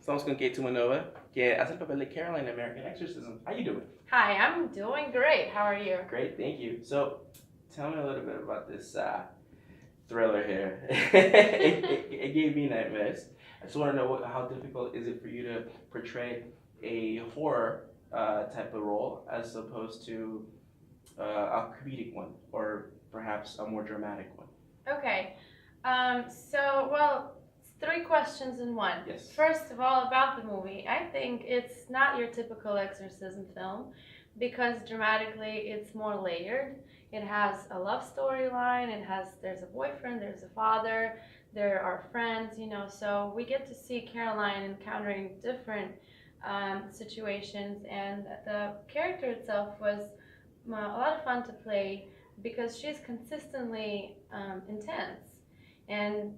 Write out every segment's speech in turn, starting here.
Estamos con Kate Tumanova, que hace el papel de Caroline in American Exorcism. How you doing? Hi, I'm doing great. How are you? Great, thank you. So, tell me a little bit about this thriller here. It gave me nightmares. I just want to know how difficult is it for you to portray a horror type of role as opposed to a comedic one, or perhaps a more dramatic one? Okay. It's three questions in one. Yes. First of all, about the movie, I think it's not your typical exorcism film because dramatically it's more layered. It has a love storyline, there's a boyfriend, there's a father, there are friends, so we get to see Caroline encountering different situations, and the character itself was a lot of fun to play because she's consistently intense, and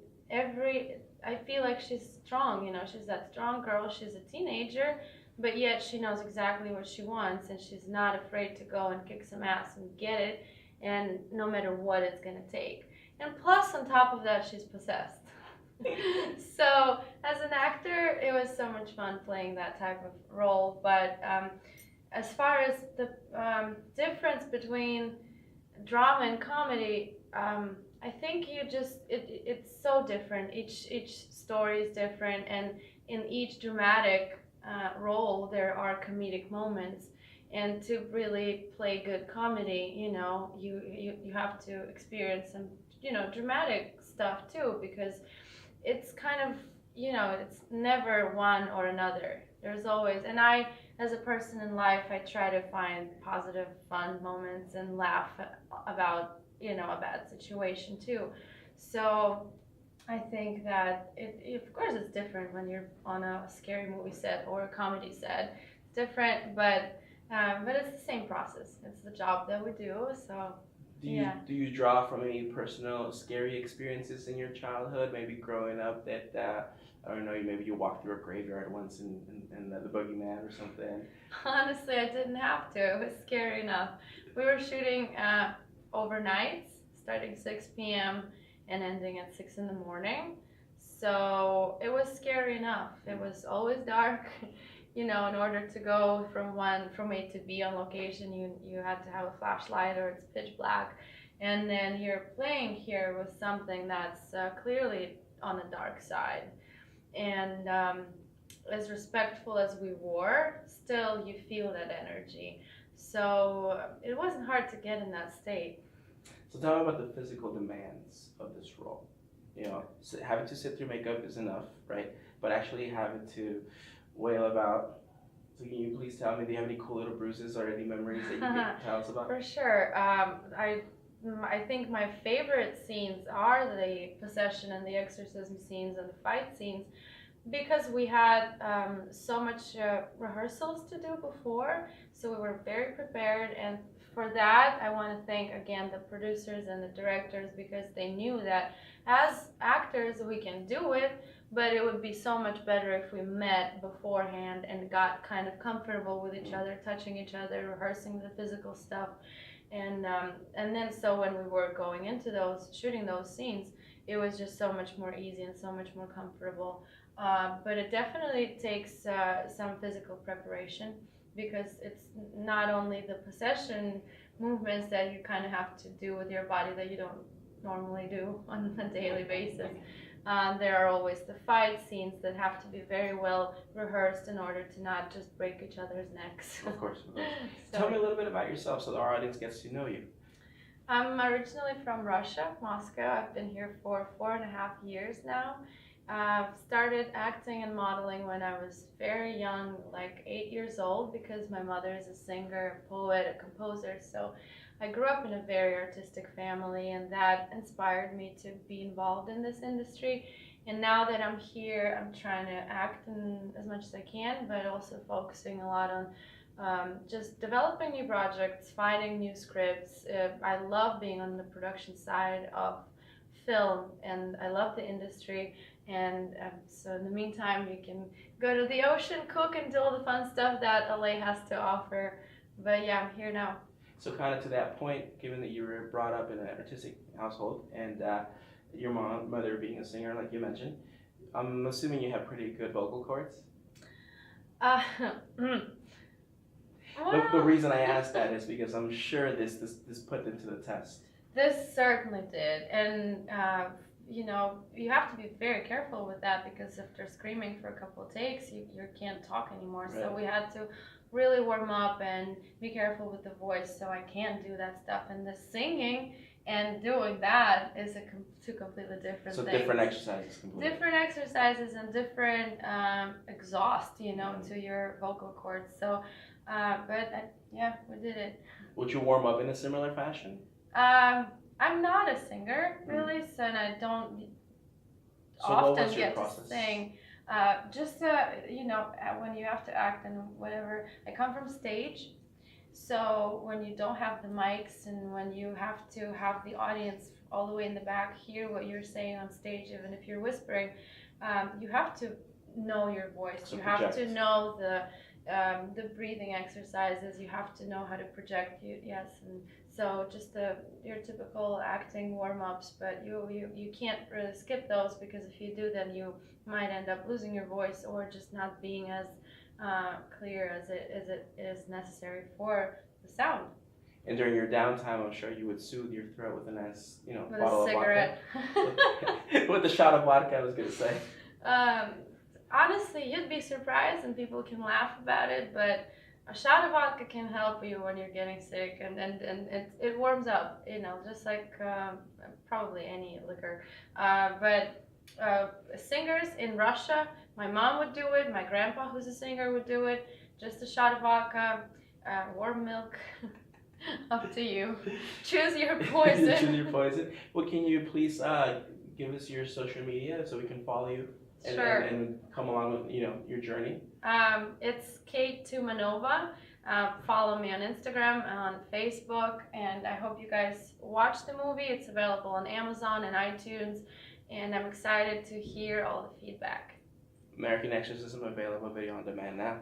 I feel like she's strong. She's that strong girl. She's a teenager, but yet she knows exactly what she wants, and she's not afraid to go and kick some ass and get it, and no matter what it's gonna take. And plus, on top of that, she's possessed. So as an actor, it was so much fun playing that type of role. But as far as the difference between drama and comedy, I think it's so different. Each story is different, and in each dramatic role there are comedic moments. And to really play good comedy, you have to experience some dramatic stuff too, because it's kind of it's never one or another. There's always, and I, as a person in life, I try to find positive, fun moments and laugh about a bad situation too. So I think that of course it's different when you're on a scary movie set or a comedy set. It's different, but it's the same process. It's the job that we do. So Do you draw from any personal scary experiences in your childhood? Maybe growing up that I don't know, maybe you walked through a graveyard once and the boogeyman or something. Honestly, I didn't have to. It was scary enough. We were shooting overnights, starting 6 p.m. and ending at 6 in the morning. So it was scary enough. It was always dark. In order to go from A to B on location, you had to have a flashlight or it's pitch black. And then you're playing here with something that's clearly on the dark side. And as respectful as we were, still you feel that energy. So it wasn't hard to get in that state. So tell me about the physical demands of this role. Having to sit through makeup is enough, right? But actually having to wail about. So can you please tell me, do you have any cool little bruises or any memories that you can tell us about? For sure. I think my favorite scenes are the possession and the exorcism scenes and the fight scenes, because we had so much rehearsals to do before, so we were very prepared. And for that, I want to thank again the producers and the directors, because they knew that as actors we can do it, but it would be so much better if we met beforehand and got kind of comfortable with each other, touching each other, rehearsing the physical stuff. And then so when we were going into shooting those scenes, it was just so much more easy and so much more comfortable. But it definitely takes some physical preparation, because it's not only the possession movements that you kind of have to do with your body that you don't normally do on a daily basis. There are always the fight scenes that have to be very well rehearsed in order to not just break each other's necks. Of course. Tell me a little bit about yourself so our audience gets to know you. I'm originally from Russia, Moscow. I've been here for 4.5 years now. Started acting and modeling when I was very young, like 8 years old, because my mother is a singer, a poet, a composer. So I grew up in a very artistic family, and that inspired me to be involved in this industry. And now that I'm here, I'm trying to act as much as I can, but also focusing a lot on just developing new projects, finding new scripts. I love being on the production side of film, and I love the industry. And so in the meantime, you can go to the ocean, cook, and do all the fun stuff that LA has to offer. But yeah, I'm here now. So kind of to that point, given that you were brought up in an artistic household and your mother being a singer, like you mentioned, I'm assuming you have pretty good vocal cords. Uh, The reason I ask that is because I'm sure this put them to the test. This certainly did, and you know, you have to be very careful with that because if they're screaming for a couple of takes, you can't talk anymore. Right. So we had to really warm up and be careful with the voice, so I can't do that stuff. And the singing and doing that is two completely different So things. different exercises completely. Different exercises and different exhaust, you know, to your vocal cords. So, yeah, we did it. Would you warm up in a similar fashion? I'm not a singer really, so and I don't So what often was your get to process? sing. Just you know, when you have to act and whatever. I come from stage, so when you don't have the mics and when you have to have the audience all the way in the back hear what you're saying on stage, even if you're whispering, you have to know your voice. So you have project. to know the breathing exercises. You have to know how to project. Yes, and so just your typical acting warm-ups, but you can't really skip those because if you do, then you might end up losing your voice or just not being as clear as it is necessary for the sound. And during your downtime, I'm sure you would soothe your throat with a nice, With bottle a of cigarette. vodka. With a shot of vodka, I was gonna say. Honestly, you'd be surprised and people can laugh about it, but a shot of vodka can help you when you're getting sick and it warms up, you know, just like probably any liquor. But singers in Russia, my mom would do it, my grandpa, who's a singer, would do it. Just a shot of vodka, warm milk. Up to you. Choose your poison. Choose your poison. Well, can you please give us your social media so we can follow you and, Sure. and come along with your journey? It's Kate Tumanova. Follow me on Instagram, on Facebook, and I hope you guys watch the movie. It's available on Amazon and iTunes, and I'm excited to hear all the feedback. American Exorcism available video on demand now.